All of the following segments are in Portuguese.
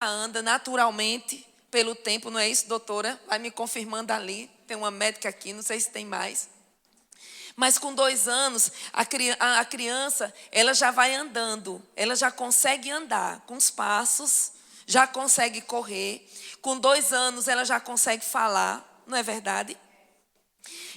anda naturalmente pelo tempo, não é isso, doutora? Vai me confirmando ali. Tem uma médica aqui, não sei se tem mais. Mas com 2 anos, a criança, ela já vai andando. Ela já consegue andar com os passos, já consegue correr. Com 2 anos, ela já consegue falar, não é verdade?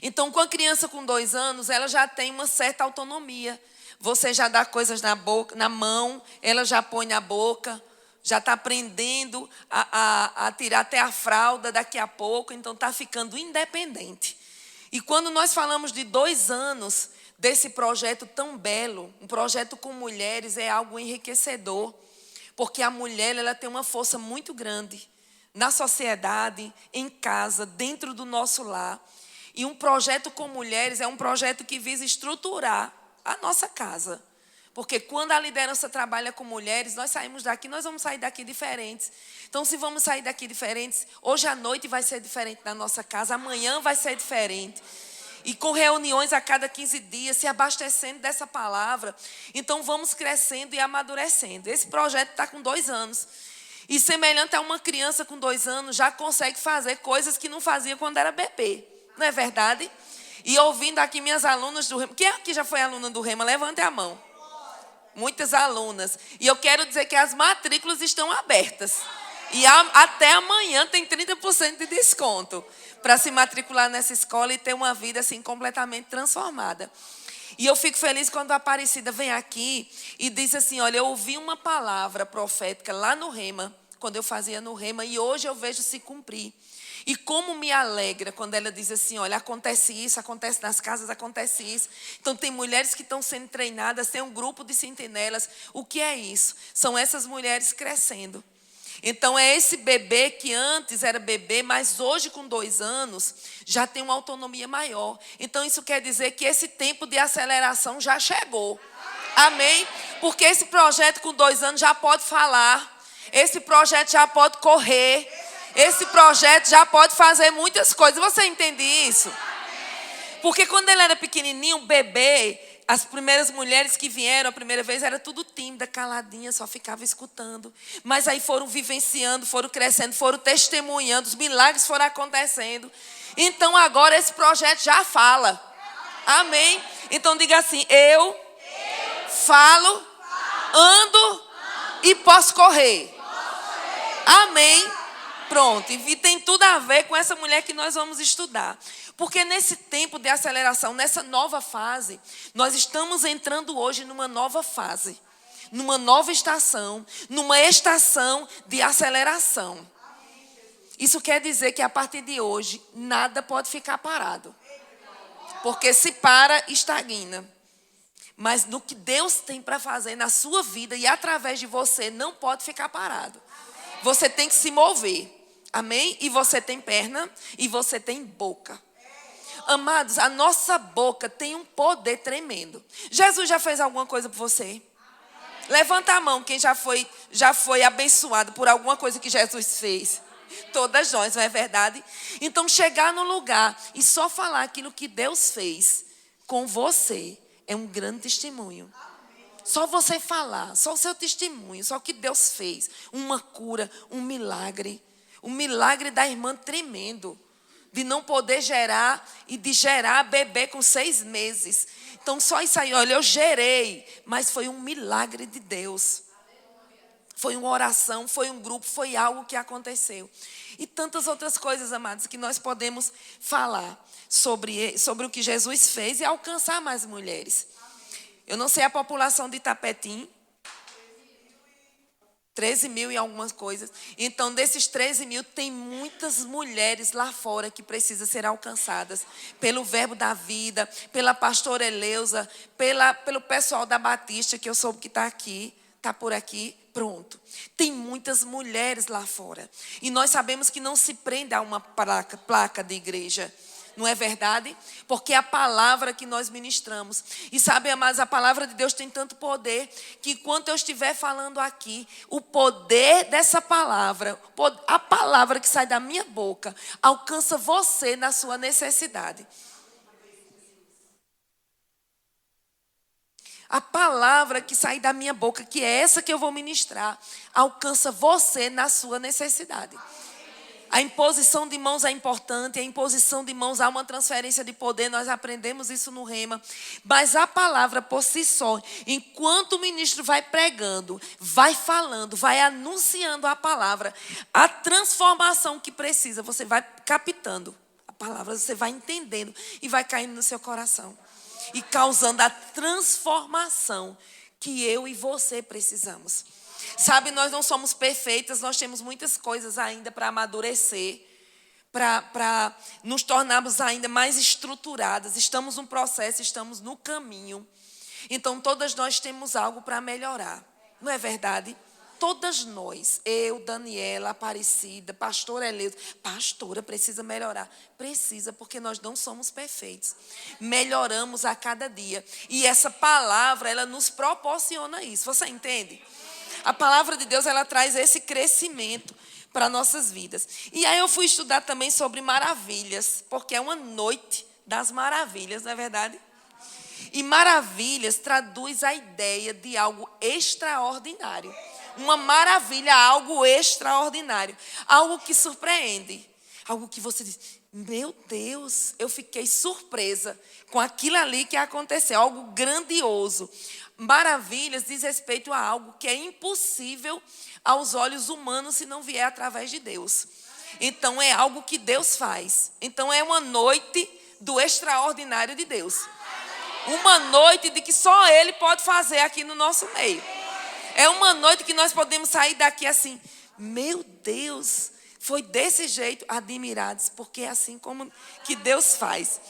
Então, com a criança com 2 anos, ela já tem uma certa autonomia. Você já dá coisas na boca, na mão, ela já põe na boca, já está aprendendo a tirar até a fralda daqui a pouco, então está ficando independente. E quando nós falamos de 2 anos desse projeto tão belo, um projeto com mulheres, é algo enriquecedor, porque a mulher ela tem uma força muito grande na sociedade, em casa, dentro do nosso lar. E um projeto com mulheres é um projeto que visa estruturar a nossa casa. Porque quando a liderança trabalha com mulheres, nós saímos daqui, nós vamos sair daqui diferentes. Então, se vamos sair daqui diferentes, hoje à noite vai ser diferente na nossa casa, amanhã vai ser diferente. E com reuniões a cada 15 dias, se abastecendo dessa palavra. Então, vamos crescendo e amadurecendo. Esse projeto está com 2 anos. E semelhante a uma criança com 2 anos, já consegue fazer coisas que não fazia quando era bebê. Não é verdade? E ouvindo aqui minhas alunas do Rema. Quem aqui já foi aluna do Rema? Levante a mão. Muitas alunas. E eu quero dizer que as matrículas estão abertas. E até amanhã tem 30% de desconto para se matricular nessa escola e ter uma vida assim completamente transformada. E eu fico feliz quando a Aparecida vem aqui e diz assim, olha, eu ouvi uma palavra profética lá no Rema, quando eu fazia no Rema, e hoje eu vejo se cumprir. E como me alegra quando ela diz assim, olha, acontece isso, acontece nas casas, acontece isso. Então tem mulheres que estão sendo treinadas, tem um grupo de sentinelas. O que é isso? São essas mulheres crescendo. Então é esse bebê que antes era bebê, mas hoje com 2 anos já tem uma autonomia maior. Então isso quer dizer que esse tempo de aceleração já chegou. Amém? Porque esse projeto com 2 anos já pode falar. Esse projeto já pode correr. Esse projeto já pode fazer muitas coisas. Você entende isso? Porque quando ele era pequenininho, bebê, as primeiras mulheres que vieram a primeira vez era tudo tímida, caladinha, só ficava escutando. Mas aí foram vivenciando, foram crescendo, foram testemunhando, os milagres foram acontecendo. Então agora esse projeto já fala. Amém? Então diga assim, eu falo, ando e posso correr. Amém? Pronto, e tem tudo a ver com essa mulher que nós vamos estudar. Porque nesse tempo de aceleração, nessa nova fase, nós estamos entrando hoje numa nova fase. Numa nova estação, numa estação de aceleração. Isso quer dizer que a partir de hoje, nada pode ficar parado. Porque se para, estagna. Mas no que Deus tem para fazer na sua vida e através de você, não pode ficar parado. Você tem que se mover. Amém? E você tem perna e você tem boca. Amados, a nossa boca tem um poder tremendo. Jesus já fez alguma coisa por você? Levanta a mão quem já foi abençoado por alguma coisa que Jesus fez. Todas nós, não é verdade? Então chegar no lugar e só falar aquilo que Deus fez com você é um grande testemunho. Só você falar, só o seu testemunho, só o que Deus fez. Uma cura, um milagre. O milagre da irmã tremendo. De não poder gerar e de gerar bebê com 6 meses. Então só isso aí, olha, eu gerei. Mas foi um milagre de Deus. Foi uma oração, foi um grupo, foi algo que aconteceu. E tantas outras coisas, amados, que nós podemos falar sobre o que Jesus fez e alcançar mais mulheres. Eu não sei a população de Itapetim. 13 mil e algumas coisas. Então, desses 13 mil, tem muitas mulheres lá fora que precisam ser alcançadas. Pelo Verbo da Vida, pela pastora Eleusa, pelo pessoal da Batista, que eu soube que está aqui, está por aqui. Pronto. Tem muitas mulheres lá fora. E nós sabemos que não se prende a uma placa de igreja. Não é verdade? Porque é a palavra que nós ministramos. E sabe, amados, a palavra de Deus tem tanto poder que enquanto eu estiver falando aqui, o poder dessa palavra, a palavra que sai da minha boca, alcança você na sua necessidade. A palavra que sai da minha boca, que é essa que eu vou ministrar, alcança você na sua necessidade. A imposição de mãos é importante, a imposição de mãos há uma transferência de poder, nós aprendemos isso no Rema. Mas a palavra por si só, enquanto o ministro vai pregando, vai falando, vai anunciando a palavra, a transformação que precisa, você vai captando a palavra, você vai entendendo e vai caindo no seu coração. E causando a transformação que eu e você precisamos. Sabe, nós não somos perfeitas, nós temos muitas coisas ainda para amadurecer, para nos tornarmos ainda mais estruturadas. Estamos no processo, estamos no caminho. Então, todas nós temos algo para melhorar, não é verdade? Todas nós, eu, Daniela, Aparecida, pastora Eleusa, pastora, precisa melhorar. Precisa, porque nós não somos perfeitos. Melhoramos a cada dia. E essa palavra, ela nos proporciona isso. Você entende? A palavra de Deus, ela traz esse crescimento para nossas vidas. E aí eu fui estudar também sobre maravilhas, porque é uma noite das maravilhas, não é verdade? E maravilhas traduz a ideia de algo extraordinário. Uma maravilha, algo extraordinário. Algo que surpreende. Algo que você diz, meu Deus, eu fiquei surpresa com aquilo ali que aconteceu. Algo grandioso. Maravilhas diz respeito a algo que é impossível aos olhos humanos se não vier através de Deus. Então é algo que Deus faz. Então é uma noite do extraordinário de Deus. Uma noite de que só Ele pode fazer aqui no nosso meio. É uma noite que nós podemos sair daqui assim, meu Deus, foi desse jeito, admirados, porque é assim como que Deus faz.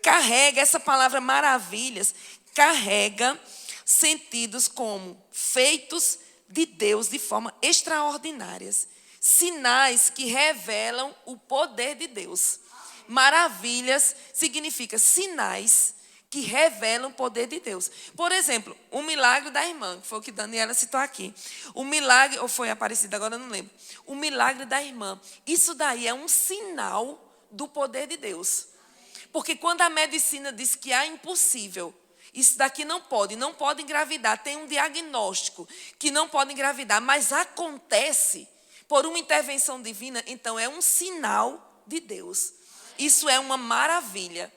Carrega essa palavra maravilhas, carrega sentidos como feitos de Deus de forma extraordinárias. Sinais que revelam o poder de Deus. Maravilhas significa sinais que revelam o poder de Deus. Por exemplo, o milagre da irmã, que foi o que Daniela citou aqui. O milagre, ou foi Aparecida, agora eu não lembro. O milagre da irmã. Isso daí é um sinal do poder de Deus. Porque quando a medicina diz que é impossível, isso daqui não pode engravidar, tem um diagnóstico que não pode engravidar, mas acontece por uma intervenção divina, então é um sinal de Deus. Isso é uma maravilha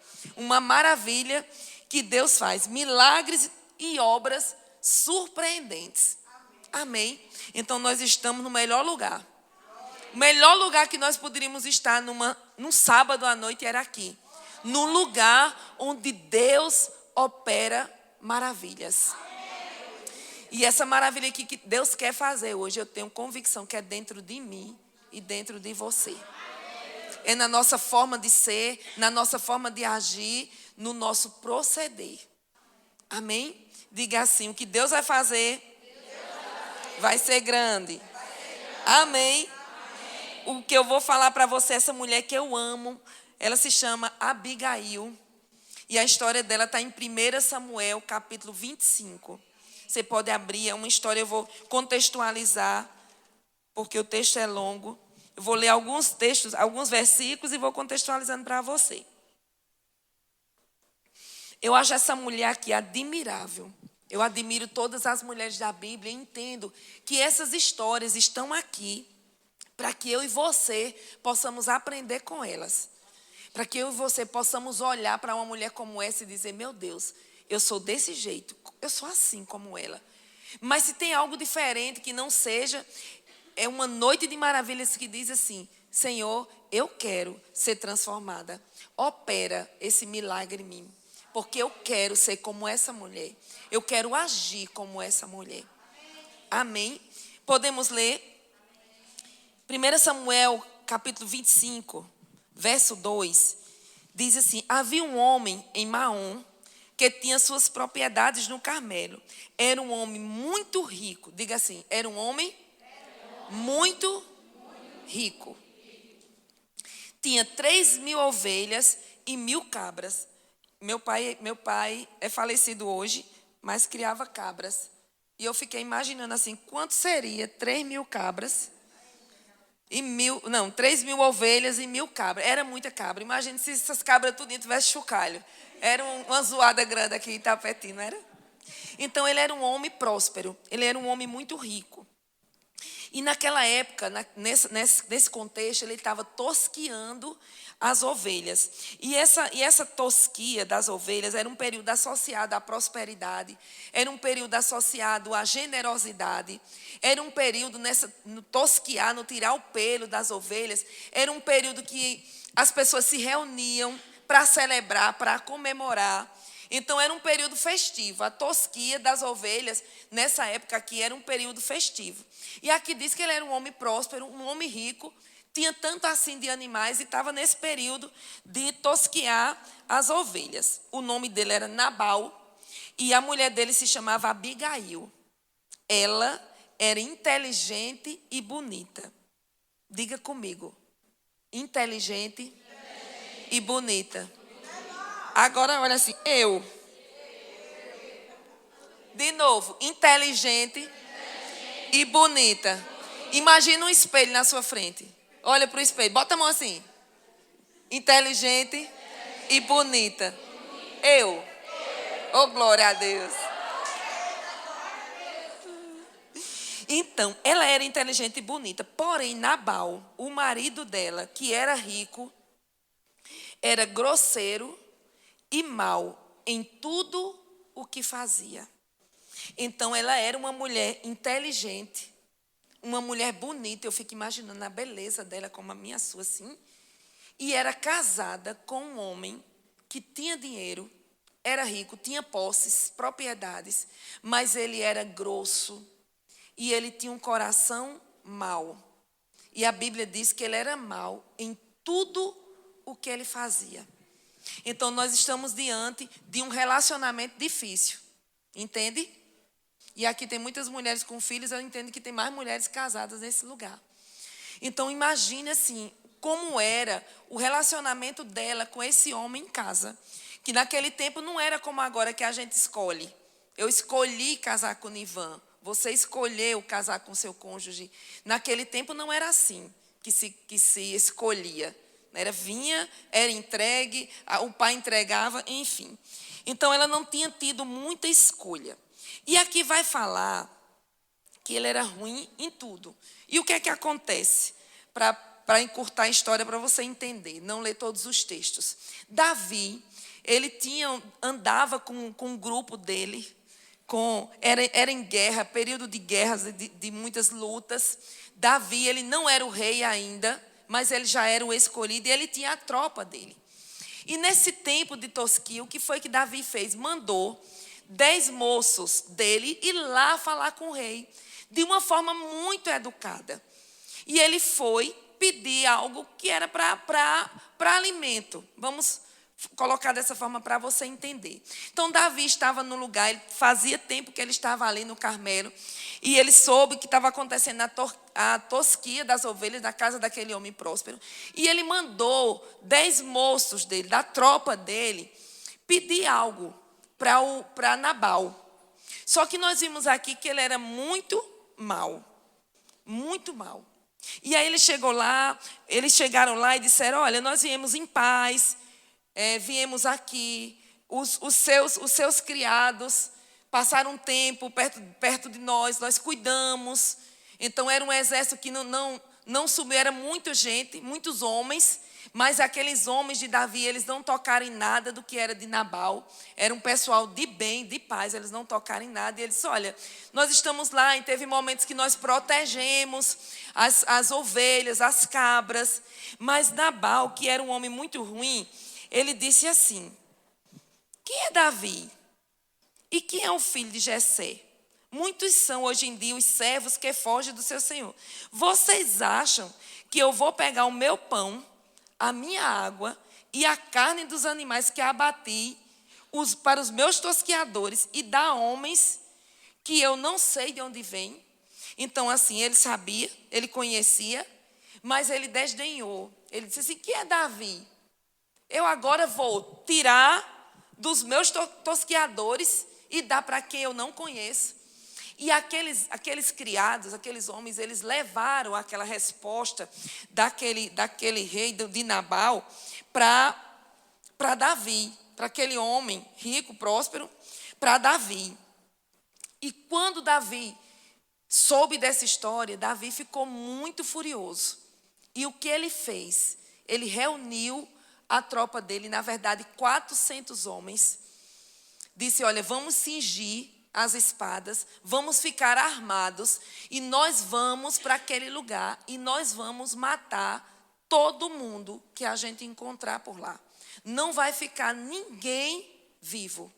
que Deus faz, milagres e obras surpreendentes. Amém? Então nós estamos no melhor lugar. O melhor lugar que nós poderíamos estar num sábado à noite era aqui. No lugar onde Deus opera maravilhas. E essa maravilha aqui que Deus quer fazer hoje, eu tenho convicção que é dentro de mim e dentro de você. É na nossa forma de ser, na nossa forma de agir, no nosso proceder. Amém? Diga assim, o que Deus vai fazer vai ser grande. Amém? O que eu vou falar para você, essa mulher que eu amo, ela se chama Abigail. E a história dela está em 1 Samuel, capítulo 25. Você pode abrir, é uma história, eu vou contextualizar, porque o texto é longo. Eu vou ler alguns textos, alguns versículos e vou contextualizando para você. Eu acho essa mulher aqui admirável. Eu admiro todas as mulheres da Bíblia e entendo que essas histórias estão aqui para que eu e você possamos aprender com elas. Para que eu e você possamos olhar para uma mulher como essa e dizer, meu Deus, eu sou desse jeito, eu sou assim como ela. Mas se tem algo diferente que não seja, é uma noite de maravilhas que diz assim, Senhor, eu quero ser transformada. Opera esse milagre em mim. Porque eu quero ser como essa mulher. Eu quero agir como essa mulher. Amém? Podemos ler 1 Samuel, capítulo 25, verso 2. Diz assim, havia um homem em Maom que tinha suas propriedades no Carmelo. Era um homem muito rico. Diga assim, era um homem muito rico. Tinha 3.000 ovelhas e 1.000 cabras. Meu pai é falecido hoje, mas criava cabras. E eu fiquei imaginando assim, quanto seria 3.000 cabras e 3.000 ovelhas e 1.000 cabras. Era muita cabra. Imagina se essas cabras tudinho tivesse chocalho. Era uma zoada grande aqui em Itapetim, não era? Então, ele era um homem próspero, ele era um homem muito rico. E naquela época, nesse contexto, ele estava tosquiando as ovelhas. E essa tosquia das ovelhas era um período associado à prosperidade, era um período associado à generosidade, era um período no tosquiar, no tirar o pelo das ovelhas, era um período que as pessoas se reuniam para celebrar, para comemorar. Então, era um período festivo. A tosquia das ovelhas, nessa época aqui, era um período festivo. E aqui diz que ele era um homem próspero, um homem rico, tinha tanto assim de animais e estava nesse período de tosquiar as ovelhas. O nome dele era Nabal e a mulher dele se chamava Abigail. Ela era inteligente e bonita. Diga comigo. Inteligente e bonita. Agora, olha assim, eu. De novo, inteligente e bonita. Imagina um espelho na sua frente. Olha para o espelho, bota a mão assim. Inteligente e bonita. Eu. Oh, glória a Deus. Então, ela era inteligente e bonita. Porém, Nabal, o marido dela, que era rico, era grosseiro e mau em tudo o que fazia. Então, ela era uma mulher inteligente, uma mulher bonita. Eu fico imaginando a beleza dela como a minha sua, assim. E era casada com um homem que tinha dinheiro, era rico, tinha posses, propriedades, mas ele era grosso e ele tinha um coração mau. E a Bíblia diz que ele era mau em tudo o que ele fazia. Então, nós estamos diante de um relacionamento difícil. Entende? E aqui tem muitas mulheres com filhos, eu entendo que tem mais mulheres casadas nesse lugar. Então, imagine assim, como era o relacionamento dela com esse homem em casa. Que naquele tempo não era como agora que a gente escolhe. Eu escolhi casar com o Nivan. Você escolheu casar com seu cônjuge. Naquele tempo não era assim que se escolhia. Era entregue, o pai entregava, enfim. Então, ela não tinha tido muita escolha. E aqui vai falar que ele era ruim em tudo. E o que é que acontece? Para encurtar a história, para você entender, não ler todos os textos. Davi, ele andava com um grupo dele, era em guerra, período de guerras, de muitas lutas. Davi, ele não era o rei ainda, mas ele já era o escolhido e ele tinha a tropa dele. E nesse tempo de tosquia, o que foi que Davi fez? Mandou 10 moços dele ir lá falar com o rei, de uma forma muito educada. E ele foi pedir algo que era para alimento. Vamos colocar dessa forma para você entender. Então, Davi estava no lugar, ele fazia tempo que ele estava ali no Carmelo, e ele soube que estava acontecendo a tosquia das ovelhas da casa daquele homem próspero. E ele mandou 10 moços dele, da tropa dele, pedir algo para Nabal. Só que nós vimos aqui que ele era muito mau. Muito mau. E aí eles chegaram lá e disseram: olha, nós viemos em paz, viemos aqui, os seus criados passaram um tempo perto de nós cuidamos. Então era um exército que não subiu, era muita gente, muitos homens, mas aqueles homens de Davi, eles não tocaram em nada do que era de Nabal. Era um pessoal de bem, de paz, eles não tocaram em nada. E eles disseram: olha, nós estamos lá e teve momentos que nós protegemos as ovelhas, as cabras. Mas Nabal, que era um homem muito ruim, ele disse assim: quem é Davi? E quem é o filho de Jessé? Muitos são hoje em dia os servos que fogem do seu senhor. Vocês acham que eu vou pegar o meu pão, a minha água e a carne dos animais que abati para os meus tosquiadores e dar a homens que eu não sei de onde vêm? Então, assim, ele sabia, ele conhecia, mas ele desdenhou. Ele disse assim: quem é Davi? Eu agora vou tirar dos meus tosquiadores e dar para quem eu não conheço. E aqueles criados, aqueles homens, eles levaram aquela resposta daquele rei de Nabal para Davi, para aquele homem rico, próspero, para Davi. E quando Davi soube dessa história, Davi ficou muito furioso. E o que ele fez? Ele reuniu a tropa dele, na verdade 400 homens. Disse, olha, vamos cingir as espadas, vamos ficar armados e nós vamos para aquele lugar e nós vamos matar todo mundo que a gente encontrar por lá. Não vai ficar ninguém vivo.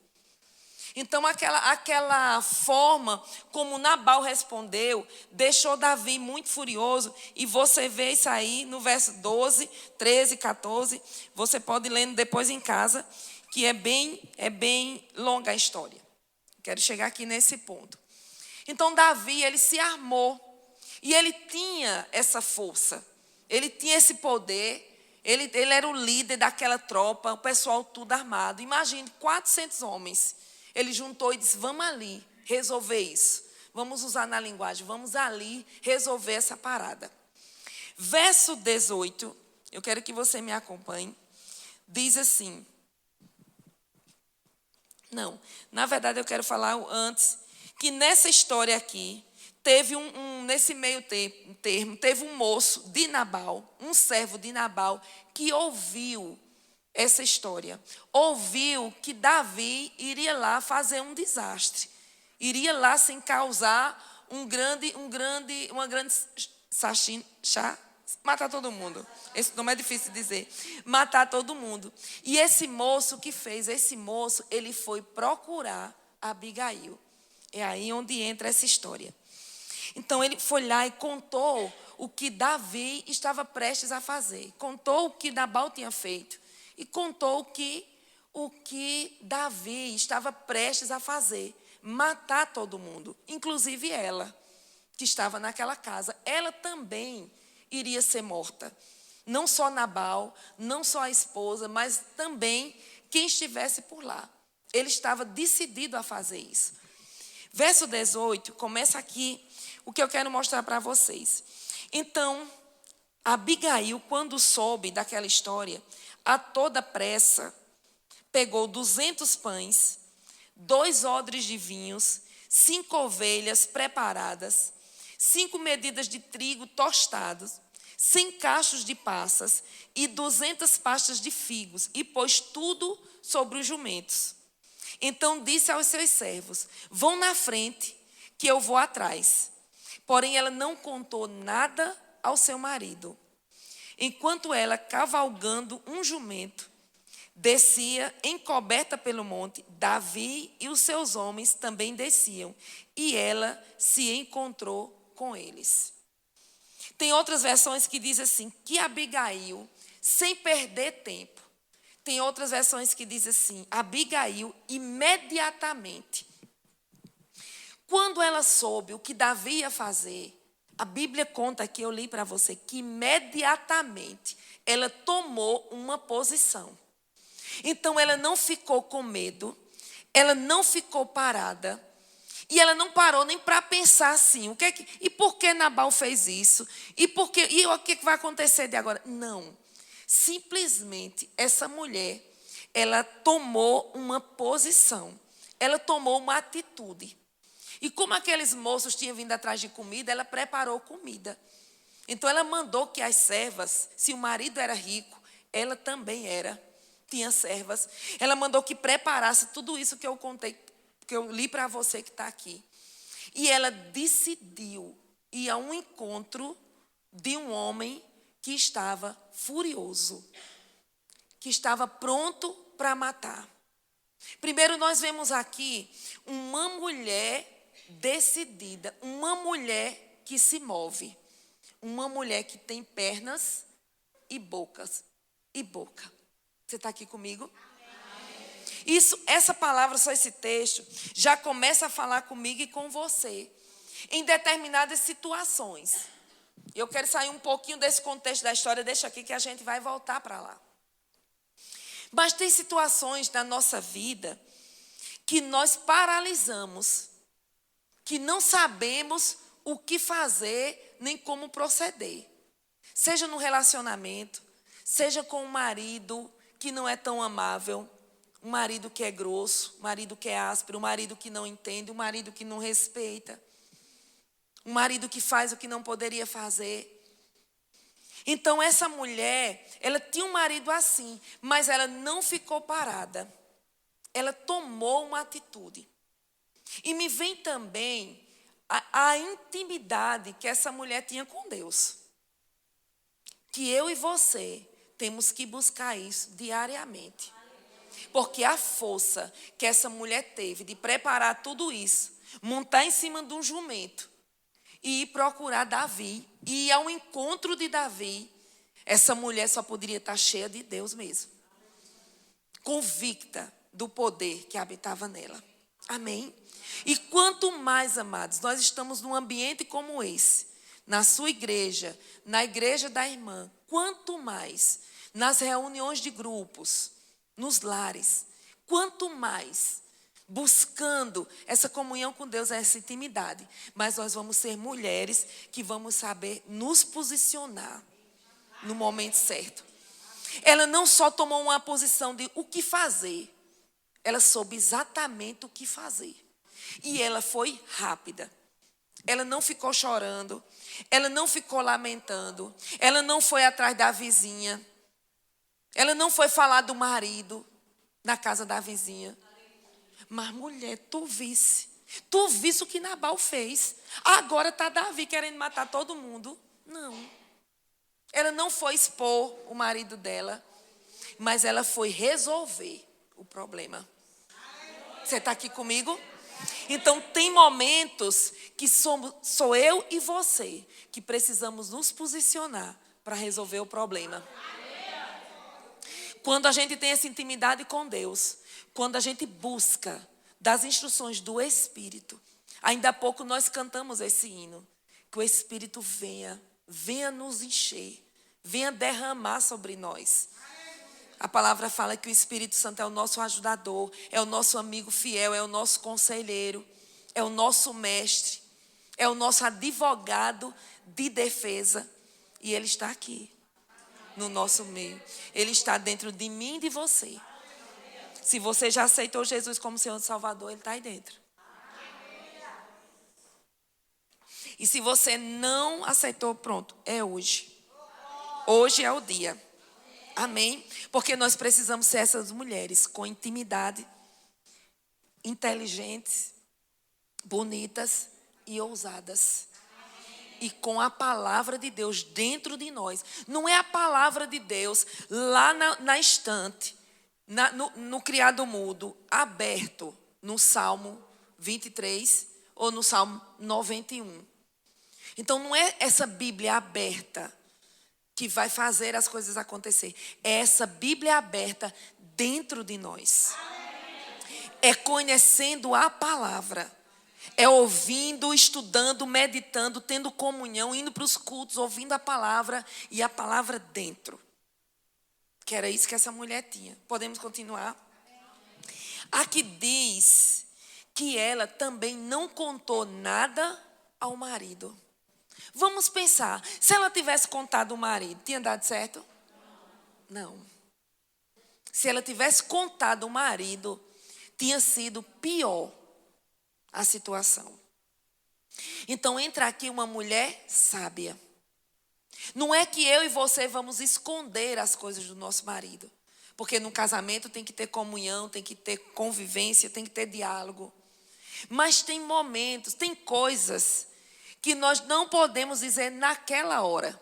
Então, aquela forma como Nabal respondeu, deixou Davi muito furioso. E você vê isso aí no verso 12, 13, 14. Você pode ler depois em casa, que é bem longa a história. Quero chegar aqui nesse ponto. Então, Davi, ele se armou. E ele tinha essa força. Ele tinha esse poder. Ele era o líder daquela tropa, o pessoal tudo armado. Imagine, 400 homens. Ele juntou e disse, vamos ali resolver isso. Vamos usar na linguagem, vamos ali resolver essa parada. Verso 18, eu quero que você me acompanhe. Diz assim. Não, na verdade eu quero falar antes, que nessa história aqui, teve nesse meio termo, teve um moço de Nabal, um servo de Nabal, que ouviu essa história. Ouviu que Davi iria lá fazer um desastre. Iria lá sem causar uma grande matar todo mundo. Esse nome é difícil de dizer. Matar todo mundo. E esse moço, o que fez? Esse moço, ele foi procurar Abigail. É aí onde entra essa história. Então, ele foi lá e contou o que Davi estava prestes a fazer. Contou o que Nabal tinha feito. E contou o que Davi estava prestes a fazer. Matar todo mundo. Inclusive ela, que estava naquela casa. Ela também iria ser morta. Não só Nabal, não só a esposa, mas também quem estivesse por lá. Ele estava decidido a fazer isso. Verso 18, começa aqui o que eu quero mostrar para vocês. Então, Abigail, quando soube daquela história, a toda pressa, pegou 200 pães, 2 odres de vinhos, 5 ovelhas preparadas, 5 medidas de trigo tostados, 100 cachos de passas e 200 pastas de figos, e pôs tudo sobre os jumentos. Então disse aos seus servos, vão na frente, que eu vou atrás. Porém, ela não contou nada ao seu marido. Enquanto ela, cavalgando um jumento, descia encoberta pelo monte, Davi e os seus homens também desciam, e ela se encontrou com eles. Tem outras versões que dizem assim, que Abigail, sem perder tempo. Tem outras versões que dizem assim, Abigail imediatamente. Quando ela soube o que Davi ia fazer, a Bíblia conta aqui, eu li para você, que imediatamente ela tomou uma posição. Então ela não ficou com medo, ela não ficou parada, e ela não parou nem para pensar assim, e por que Nabal fez isso? E o que vai acontecer de agora? Não. Simplesmente essa mulher, ela tomou uma posição, ela tomou uma atitude. E como aqueles moços tinham vindo atrás de comida, ela preparou comida. Então ela mandou que as servas, se o marido era rico, ela também tinha servas. Ela mandou que preparasse tudo isso que eu contei, que eu li para você que está aqui. E ela decidiu ir a um encontro de um homem que estava furioso, que estava pronto para matar. Primeiro nós vemos aqui uma mulher decidida, uma mulher que se move, uma mulher que tem pernas e boca. Você está aqui comigo? Essa palavra, só esse texto, já começa a falar comigo e com você, em determinadas situações. Eu quero sair um pouquinho desse contexto da história, deixa aqui que a gente vai voltar para lá. Mas tem situações na nossa vida que nós paralisamos, que não sabemos o que fazer nem como proceder. Seja no relacionamento, seja com um marido que não é tão amável, Um marido que é grosso, um marido que é áspero, um marido que não entende, um marido que não respeita. Um marido que faz o que não poderia fazer. Então essa mulher, ela tinha um marido assim, mas ela não ficou parada. Ela tomou uma atitude. E me vem também a intimidade que essa mulher tinha com Deus. Que eu e você temos que buscar isso diariamente. Porque a força que essa mulher teve de preparar tudo isso, montar em cima de um jumento e ir procurar Davi, e ir ao encontro de Davi, essa mulher só poderia estar cheia de Deus mesmo. Convicta do poder que habitava nela. Amém? E quanto mais, amados, nós estamos num ambiente como esse, na sua igreja, na igreja da irmã, quanto mais nas reuniões de grupos, nos lares, quanto mais buscando essa comunhão com Deus, essa intimidade, mas nós vamos ser mulheres que vamos saber nos posicionar no momento certo. Ela não só tomou uma posição de o que fazer, ela soube exatamente o que fazer. E ela foi rápida. Ela não ficou chorando, ela não ficou lamentando, ela não foi atrás da vizinha, ela não foi falar do marido na casa da vizinha. Mas mulher, tu visse o que Nabal fez. Agora está Davi querendo matar todo mundo. Não. Ela não foi expor o marido dela, mas ela foi resolver o problema. Você está aqui comigo? Então tem momentos que sou eu e você que precisamos nos posicionar para resolver o problema. Quando a gente tem essa intimidade com Deus, quando a gente busca das instruções do Espírito, ainda há pouco nós cantamos esse hino, que o Espírito venha nos encher, venha derramar sobre nós. A palavra fala que o Espírito Santo é o nosso ajudador, é o nosso amigo fiel, é o nosso conselheiro, é o nosso mestre, é o nosso advogado de defesa. E Ele está aqui, no nosso meio. Ele está dentro de mim e de você. Se você já aceitou Jesus como Senhor e Salvador, Ele está aí dentro. E se você não aceitou, pronto, é hoje. Hoje é o dia. Amém? Porque nós precisamos ser essas mulheres com intimidade, inteligentes, bonitas e ousadas. E com a palavra de Deus dentro de nós. Não é a palavra de Deus lá na estante, no criado mudo, aberto no Salmo 23 ou no Salmo 91. Então não é essa Bíblia aberta que vai fazer as coisas acontecer. É essa Bíblia aberta dentro de nós. É conhecendo a palavra. É ouvindo, estudando, meditando, tendo comunhão, indo para os cultos, ouvindo a palavra e a palavra dentro. Que era isso que essa mulher tinha. Podemos continuar? Aqui diz que ela também não contou nada ao marido. Vamos pensar, se ela tivesse contado ao marido, tinha dado certo? Não. Se ela tivesse contado ao marido, tinha sido pior a situação. Então entra aqui uma mulher sábia. Não é que eu e você vamos esconder as coisas do nosso marido. Porque no casamento tem que ter comunhão, tem que ter convivência, tem que ter diálogo. Mas tem momentos, tem coisas que nós não podemos dizer naquela hora.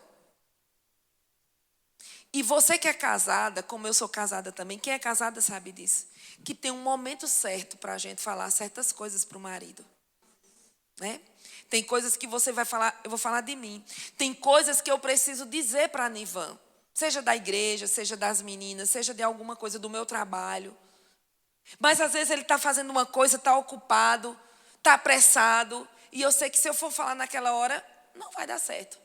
E você que é casada, como eu sou casada também, quem é casada sabe disso, que tem um momento certo para a gente falar certas coisas para o marido. Né? Tem coisas que você vai falar, eu vou falar de mim. Tem coisas que eu preciso dizer para a Nivan, seja da igreja, seja das meninas, seja de alguma coisa do meu trabalho. Mas às vezes ele está fazendo uma coisa, está ocupado, está apressado, e eu sei que se eu for falar naquela hora, não vai dar certo.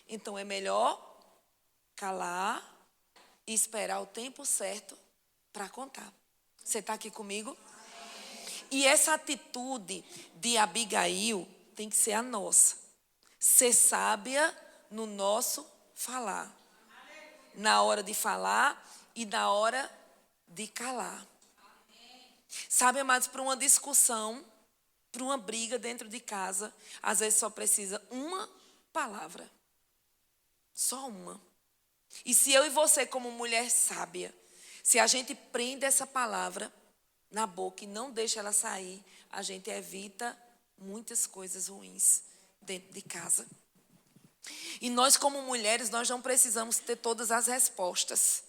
Então é melhor calar e esperar o tempo certo para contar. Você está aqui comigo? E essa atitude de Abigail tem que ser a nossa. Ser sábia no nosso falar. Na hora de falar e na hora de calar. Sabe, amados, para uma discussão, para uma briga dentro de casa, às vezes só precisa uma palavra. Só uma. E se eu e você, como mulher sábia, se a gente prende essa palavra na boca e não deixa ela sair, a gente evita muitas coisas ruins dentro de casa. E nós, como mulheres, nós não precisamos ter todas as respostas.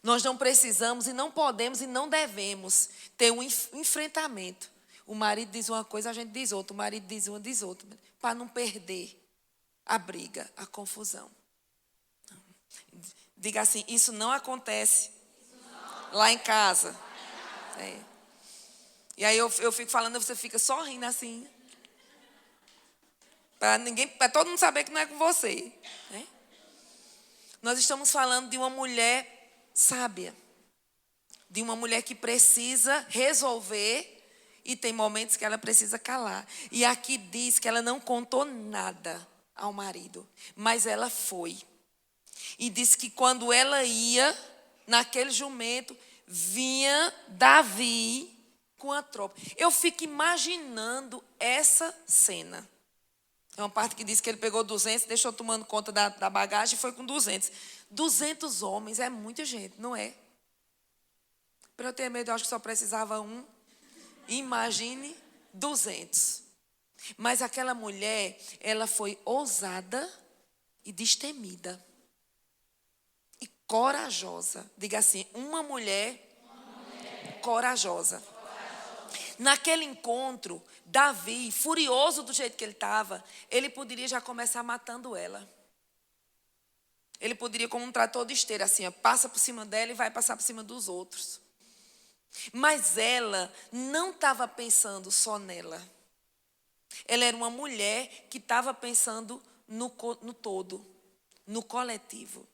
Nós não precisamos e não podemos e não devemos ter um enfrentamento. O marido diz uma coisa, a gente diz outra. O marido diz uma, diz outra. Para não perder a briga, a confusão. Diga assim, isso não acontece lá em casa. É. E aí eu fico falando, você fica só rindo assim. Para todo mundo saber que não é com você. Né? Nós estamos falando de uma mulher sábia. De uma mulher que precisa resolver e tem momentos que ela precisa calar. E aqui diz que ela não contou nada ao marido, mas ela foi. E disse que quando ela ia, naquele jumento, vinha Davi com a tropa. Eu fico imaginando essa cena. É uma parte que diz que ele pegou 200, deixou tomando conta da bagagem e foi com 200. 200 homens é muita gente, não é? Para eu ter medo, eu acho que só precisava um. Imagine 200. Mas aquela mulher, ela foi ousada e destemida. E corajosa. Diga assim, uma mulher corajosa. Naquele encontro, Davi, furioso do jeito que ele estava, ele poderia já começar matando ela. Ele poderia, como um trator de esteira, assim, ó, passa por cima dela e vai passar por cima dos outros. Mas ela não estava pensando só nela. Ela era uma mulher que estava pensando no todo, no coletivo.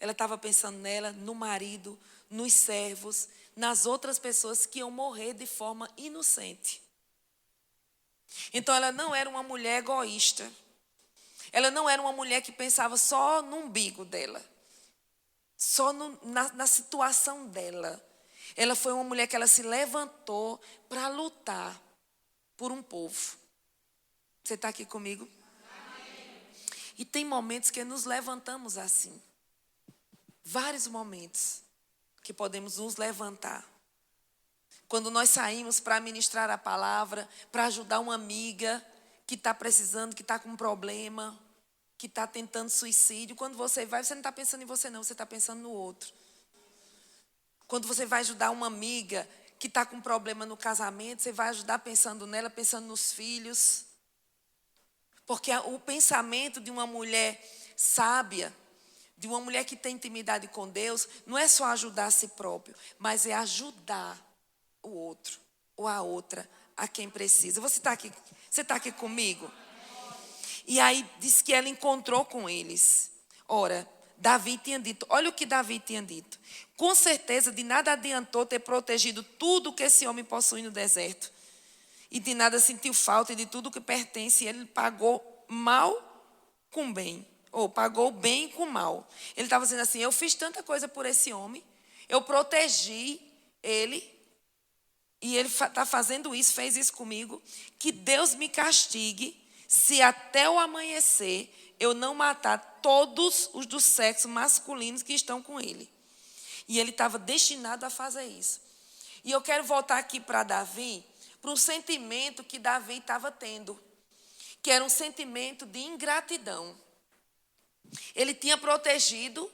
Ela estava pensando nela, no marido, nos servos, nas outras pessoas que iam morrer de forma inocente. Então ela não era uma mulher egoísta. Ela não era uma mulher que pensava só no umbigo dela, só na situação dela. Ela foi uma mulher que ela se levantou para lutar por um povo. Você está aqui comigo? Amém. E tem momentos que nos levantamos assim. Vários momentos que podemos nos levantar. Quando nós saímos para ministrar a palavra, para ajudar uma amiga que está precisando, que está com um problema, que está tentando suicídio. Quando você vai, você não está pensando em você não, você está pensando no outro. Quando você vai ajudar uma amiga que está com um problema no casamento, você vai ajudar pensando nela, pensando nos filhos. Porque o pensamento de uma mulher sábia, de uma mulher que tem intimidade com Deus, não é só ajudar a si próprio, mas é ajudar o outro ou a outra, a quem precisa. Você está aqui comigo? E aí diz que ela encontrou com eles. Ora, Davi tinha dito, olha o que Davi tinha dito. Com certeza de nada adiantou ter protegido tudo que esse homem possui no deserto. E de nada sentiu falta e de tudo que pertence, ele pagou mal com bem. Ou pagou bem com mal. Ele estava dizendo assim, eu fiz tanta coisa por esse homem, eu protegi ele, e ele está fazendo isso, fez isso comigo, que Deus me castigue se até o amanhecer eu não matar todos os do sexo masculino que estão com ele. E ele estava destinado a fazer isso. E eu quero voltar aqui para Davi, para um sentimento que Davi estava tendo, que era um sentimento de ingratidão. Ele tinha protegido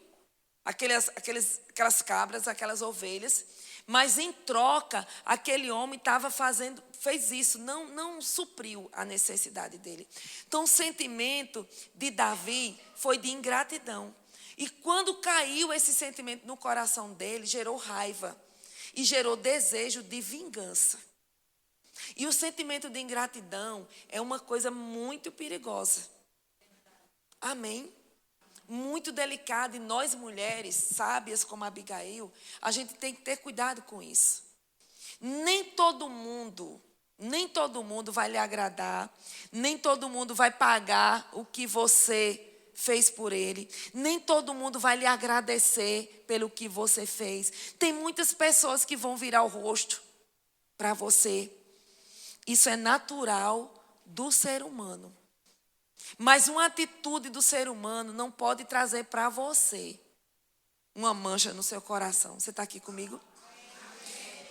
aquelas cabras, aquelas ovelhas, mas em troca, aquele homem fez isso, não supriu a necessidade dele. Então, o sentimento de Davi foi de ingratidão. E quando caiu esse sentimento no coração dele, gerou raiva e gerou desejo de vingança. E o sentimento de ingratidão é uma coisa muito perigosa. Amém? Muito delicado, e nós mulheres sábias como Abigail, a gente tem que ter cuidado com isso. Nem todo mundo vai lhe agradar, nem todo mundo vai pagar o que você fez por ele, nem todo mundo vai lhe agradecer pelo que você fez. Tem muitas pessoas que vão virar o rosto, para você. Isso é natural do ser humano. Mas uma atitude do ser humano não pode trazer para você uma mancha no seu coração. Você está aqui comigo?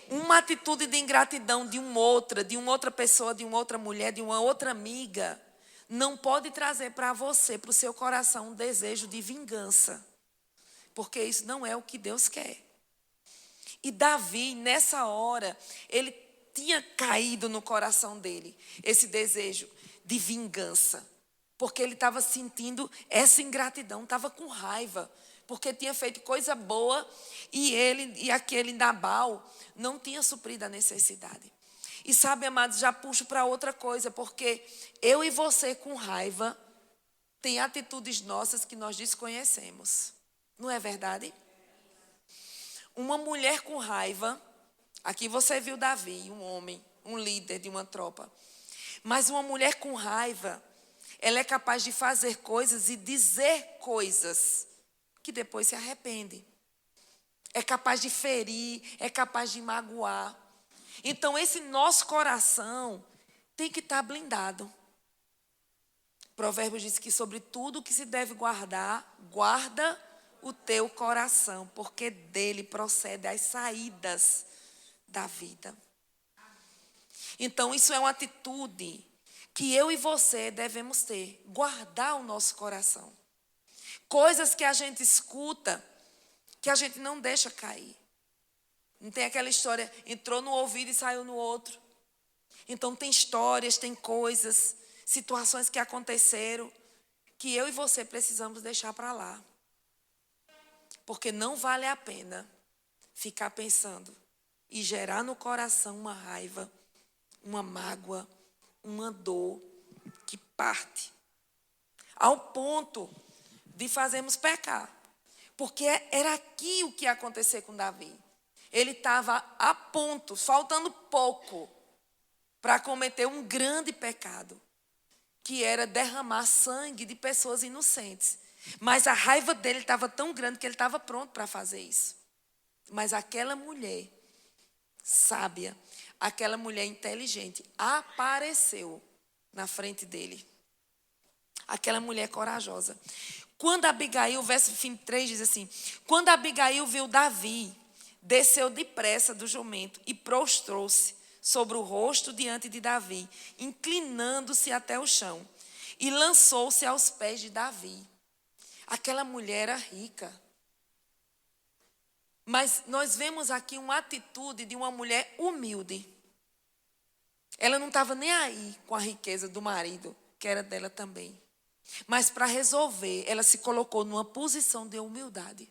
Uma atitude de ingratidão de uma outra pessoa, de uma outra mulher, de uma outra amiga, não pode trazer para você, para o seu coração, um desejo de vingança. Porque isso não é o que Deus quer. E Davi, nessa hora, ele tinha caído no coração dele esse desejo de vingança. Porque ele estava sentindo essa ingratidão, estava com raiva. Porque tinha feito coisa boa e aquele Nabal não tinha suprido a necessidade. E sabe, amados, já puxo para outra coisa, porque eu e você com raiva tem atitudes nossas que nós desconhecemos. Não é verdade? Uma mulher com raiva, aqui você viu Davi, um homem, um líder de uma tropa. Mas uma mulher com raiva, ela é capaz de fazer coisas e dizer coisas que depois se arrepende. É capaz de ferir, é capaz de magoar. Então, esse nosso coração tem que estar blindado. Provérbios diz que sobre tudo que se deve guardar, guarda o teu coração, porque dele procedem as saídas da vida. Então, isso é uma atitude que eu e você devemos ter. Guardar o nosso coração. Coisas que a gente escuta, que a gente não deixa cair. Não tem aquela história, entrou no ouvido e saiu no outro. Então tem histórias, tem coisas, situações que aconteceram, que eu e você precisamos deixar para lá. Porque não vale a pena ficar pensando e gerar no coração uma raiva, uma mágoa, uma dor que parte. Ao ponto de fazermos pecar. Porque era aqui o que ia acontecer com Davi. Ele estava a ponto, faltando pouco, para cometer um grande pecado, que era derramar sangue de pessoas inocentes. Mas a raiva dele estava tão grande que ele estava pronto para fazer isso. Mas aquela mulher sábia, aquela mulher inteligente, apareceu na frente dele. Aquela mulher corajosa. Quando Abigail, verso 23 diz assim: quando Abigail viu Davi, desceu depressa do jumento e prostrou-se sobre o rosto diante de Davi, inclinando-se até o chão, e lançou-se aos pés de Davi. Aquela mulher era rica. Mas nós vemos aqui uma atitude de uma mulher humilde. Ela não estava nem aí com a riqueza do marido, que era dela também. Mas para resolver, ela se colocou numa posição de humildade.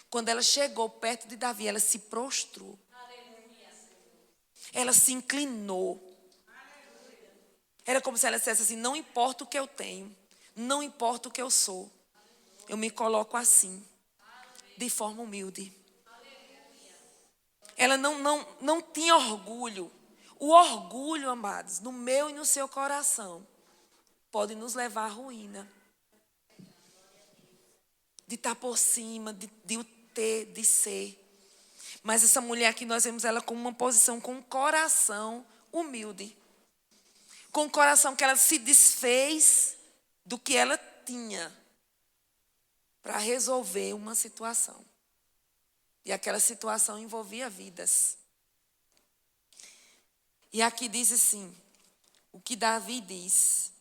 Quando ela chegou perto de Davi, ela se prostrou. Ela se inclinou. Era como se ela dissesse assim: não importa o que eu tenho, não importa o que eu sou, eu me coloco assim, de forma humilde. Ela não tinha orgulho. O orgulho, amados, no meu e no seu coração, pode nos levar à ruína. De estar por cima, de o ter, de ser. Mas essa mulher aqui, nós vemos ela com uma posição, com um coração humilde. Com um coração que ela se desfez do que ela tinha para resolver uma situação. E aquela situação envolvia vidas. E aqui diz assim, o que Davi diz.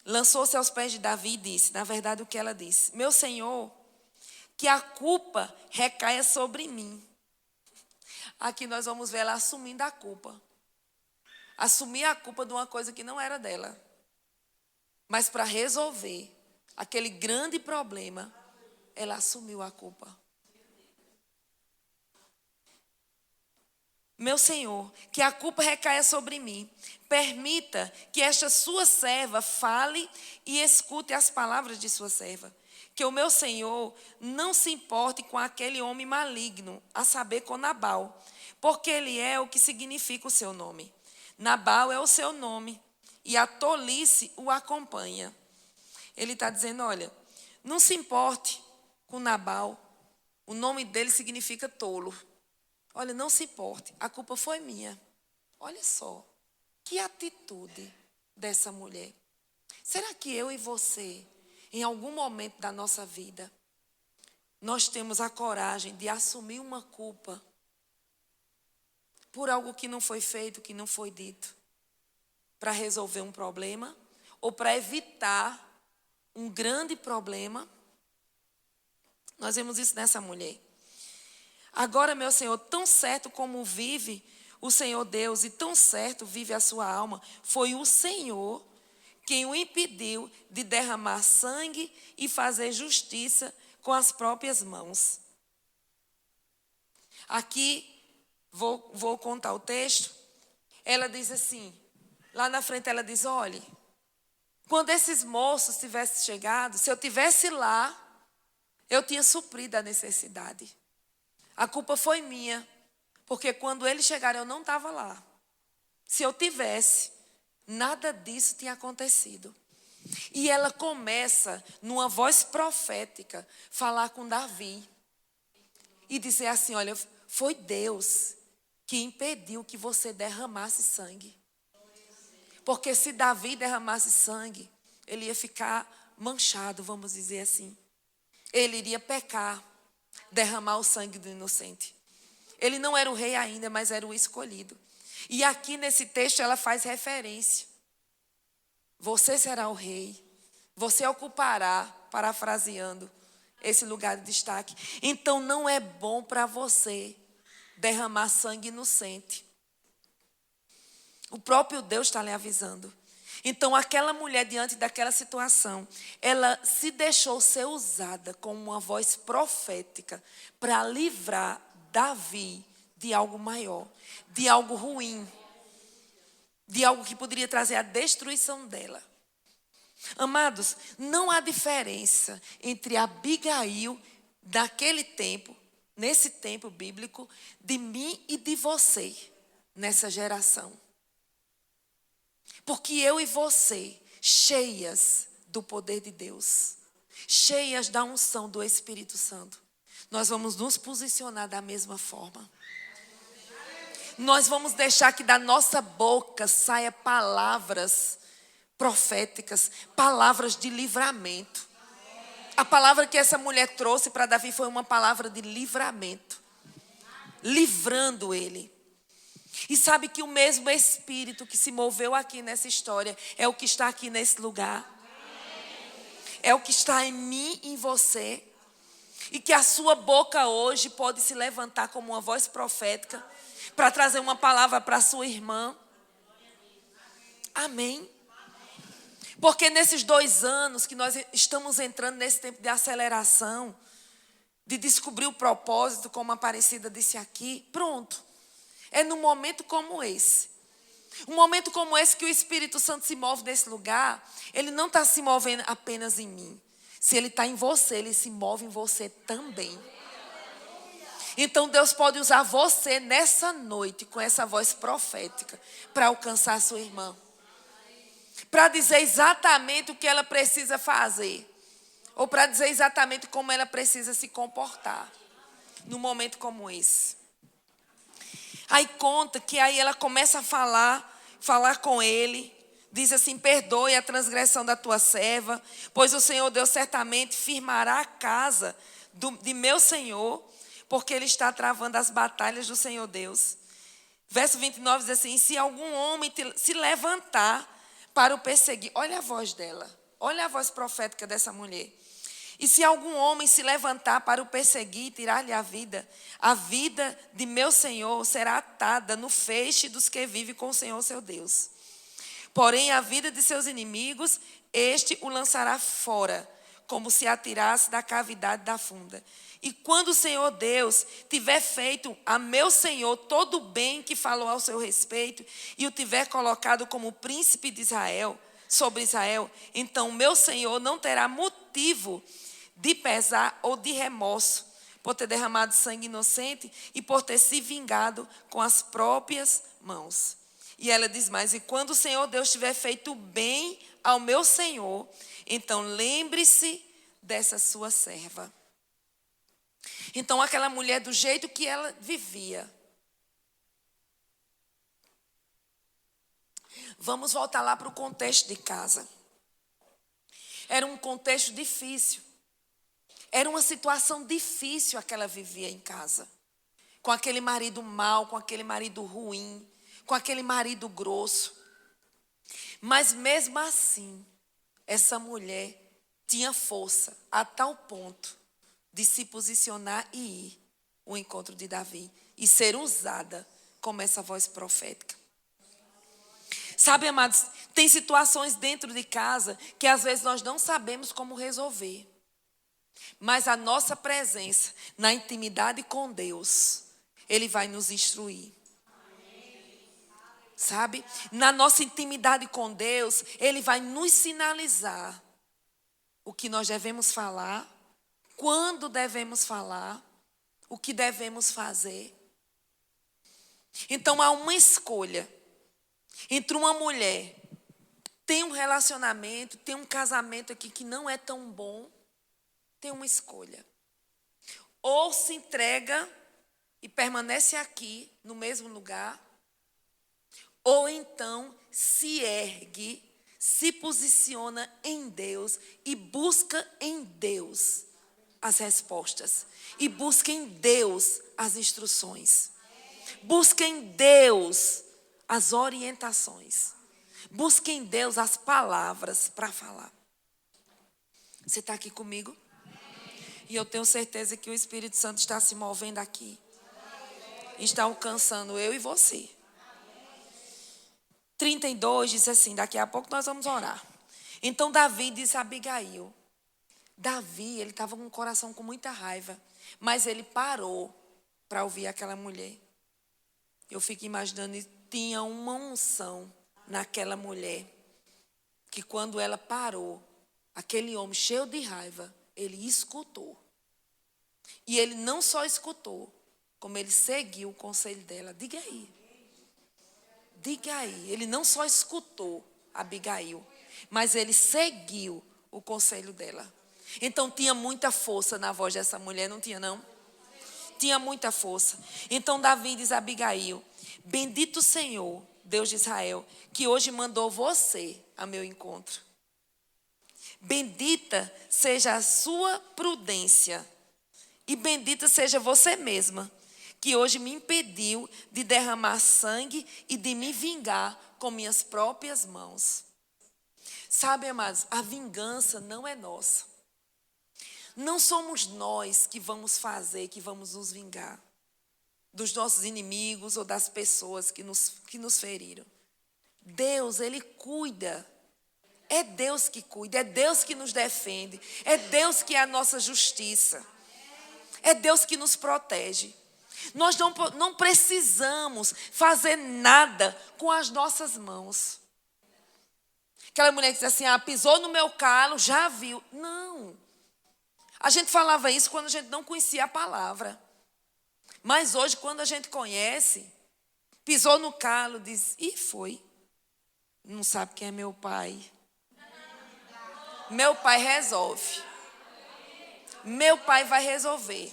Lançou-se aos pés de Davi e disse, na verdade o que ela disse: meu Senhor, que a culpa recaia sobre mim. Aqui nós vamos ver ela assumindo a culpa. Assumir a culpa de uma coisa que não era dela. Mas para resolver aquele grande problema, ela assumiu a culpa. Meu Senhor, que a culpa recaia sobre mim. Permita que esta sua serva fale e escute as palavras de sua serva. Que o meu Senhor não se importe com aquele homem maligno, a saber, com Nabal, porque ele é o que significa o seu nome. Nabal é o seu nome, e a tolice o acompanha. Ele está dizendo, olha, não se importe com Nabal. O nome dele significa tolo. olha, não se importe, a culpa foi minha. Olha só, que atitude dessa mulher. Será que eu e você, em algum momento da nossa vida, nós temos a coragem de assumir uma culpa por algo que não foi feito, que não foi dito, para resolver um problema ou para evitar um grande problema? Nós vemos isso nessa mulher. Agora, meu Senhor, tão certo como vive o Senhor Deus e tão certo vive a sua alma, foi o Senhor quem o impediu de derramar sangue e fazer justiça com as próprias mãos. Aqui, vou contar o texto. Ela diz assim, lá na frente ela diz, olhe, quando esses moços tivessem chegado, se eu tivesse lá, eu tinha suprido a necessidade. A culpa foi minha, porque quando eles chegaram eu não estava lá. Se eu tivesse, nada disso tinha acontecido. E ela começa, numa voz profética, falar com Davi. E dizer assim, olha, foi Deus que impediu que você derramasse sangue. Porque se Davi derramasse sangue, ele ia ficar manchado, vamos dizer assim. Ele iria pecar, derramar o sangue do inocente. Ele não era o rei ainda, mas era o escolhido. E aqui nesse texto ela faz referência. Você será o rei. Você ocupará, parafraseando, esse lugar de destaque. Então não é bom para você derramar sangue inocente. O próprio Deus está lhe avisando. Então aquela mulher, diante daquela situação, ela se deixou ser usada como uma voz profética para livrar Davi de algo maior, de algo ruim, de algo que poderia trazer a destruição dela. Amados, não há diferença entre Abigail daquele tempo, nesse tempo bíblico, de mim e de você, nessa geração. Porque eu e você, cheias do poder de Deus, cheias da unção do Espírito Santo, nós vamos nos posicionar da mesma forma. Nós vamos deixar que da nossa boca saia palavras proféticas, palavras de livramento. A palavra que essa mulher trouxe para Davi foi uma palavra de livramento, livrando ele. E sabe que o mesmo Espírito que se moveu aqui nessa história é o que está aqui nesse lugar. É o que está em mim e em você. E que a sua boca hoje pode se levantar como uma voz profética para trazer uma palavra para a sua irmã. Amém. Porque nesses 2 anos que nós estamos entrando nesse tempo de aceleração, de descobrir o propósito, como a Aparecida disse aqui, pronto. É num momento como esse. Um momento como esse que o Espírito Santo se move nesse lugar, ele não está se movendo apenas em mim. Se ele está em você, ele se move em você também. Então Deus pode usar você nessa noite com essa voz profética para alcançar a sua irmã. Para dizer exatamente o que ela precisa fazer. Ou para dizer exatamente como ela precisa se comportar. Num momento como esse. Aí conta que aí ela começa a falar com ele. Diz assim, perdoe a transgressão da tua serva, pois o Senhor Deus certamente firmará a casa de meu Senhor, porque ele está travando as batalhas do Senhor Deus. Verso 29 diz assim, se algum homem se levantar para o perseguir, olha a voz dela, olha a voz profética dessa mulher. E se algum homem se levantar para o perseguir e tirar-lhe a vida de meu Senhor será atada no feixe dos que vivem com o Senhor seu Deus. Porém, a vida de seus inimigos, este o lançará fora, como se atirasse da cavidade da funda. E quando o Senhor Deus tiver feito a meu Senhor todo o bem que falou ao seu respeito, e o tiver colocado como príncipe de Israel, sobre Israel, então meu Senhor não terá motivo de pesar ou de remorso, por ter derramado sangue inocente e por ter se vingado com as próprias mãos. E ela diz mais, e quando o Senhor Deus tiver feito bem ao meu Senhor, então lembre-se dessa sua serva. Então aquela mulher, do jeito que ela vivia, Vamos voltar lá para o contexto de casa. Era um contexto difícil. Era uma situação difícil a que ela vivia em casa. Com aquele marido mau, com aquele marido ruim, com aquele marido grosso. Mas mesmo assim, essa mulher tinha força a tal ponto de se posicionar e ir ao encontro de Davi e ser usada como essa voz profética. Sabe, amados, tem situações dentro de casa que às vezes nós não sabemos como resolver. Mas a nossa presença na intimidade com Deus, Ele vai nos instruir. Sabe? Na nossa intimidade com Deus, Ele vai nos sinalizar o que nós devemos falar, quando devemos falar, o que devemos fazer. Então há uma escolha entre uma mulher, tem um relacionamento, tem um casamento aqui que não é tão bom, tem uma escolha. Ou se entrega e permanece aqui, no mesmo lugar, ou então se ergue, se posiciona em Deus e busca em Deus as respostas. E busca em Deus as instruções. Busca em Deus as orientações. Busca em Deus as palavras para falar. Você está aqui comigo? E eu tenho certeza que o Espírito Santo está se movendo aqui. Está alcançando eu e você. 32 diz assim, daqui a pouco nós vamos orar. Então Davi disse a Abigail. Davi, ele estava com o coração com muita raiva. Mas ele parou para ouvir aquela mulher. Eu fico imaginando, tinha uma unção naquela mulher. Que quando ela parou, aquele homem cheio de raiva, ele escutou. E ele não só escutou, como ele seguiu o conselho dela. Diga aí. Diga aí. Ele não só escutou Abigail, mas ele seguiu o conselho dela. Então tinha muita força na voz dessa mulher, não tinha não? Tinha muita força. Então Davi diz a Abigail, bendito o Senhor, Deus de Israel, que hoje mandou você a meu encontro. Bendita seja a sua prudência e bendita seja você mesma, que hoje me impediu de derramar sangue e de me vingar com minhas próprias mãos. Sabe, amados, a vingança não é nossa. Não somos nós que vamos fazer, que vamos nos vingar dos nossos inimigos ou das pessoas que nos feriram. Deus, Ele cuida. É Deus que cuida, é Deus que nos defende, é Deus que é a nossa justiça. É Deus que nos protege. Nós não precisamos fazer nada com as nossas mãos. Aquela mulher que diz assim, pisou no meu calo, já viu. Não. A gente falava isso quando a gente não conhecia a palavra. Mas hoje, quando a gente conhece, pisou no calo, diz, e foi. Não sabe quem é meu pai. Meu pai resolve. Meu pai vai resolver.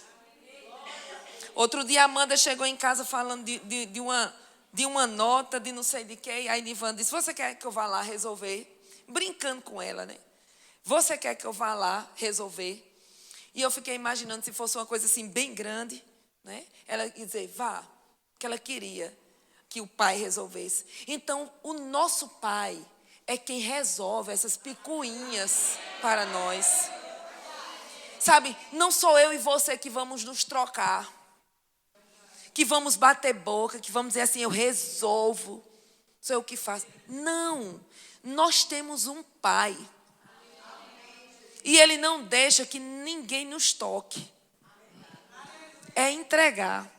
Outro dia a Amanda chegou em casa falando de uma nota, de não sei de quê. E aí Nivana disse, você quer que eu vá lá resolver? Brincando com ela, né? Você quer que eu vá lá resolver? E eu fiquei imaginando se fosse uma coisa assim bem grande, né? Ela ia dizer, vá, que ela queria que o pai resolvesse. Então, o nosso pai é quem resolve essas picuinhas para nós. Sabe, não sou eu e você que vamos nos trocar, que vamos bater boca, que vamos dizer assim, eu resolvo, sou eu que faço. Não, nós temos um pai. E Ele não deixa que ninguém nos toque. É entregar.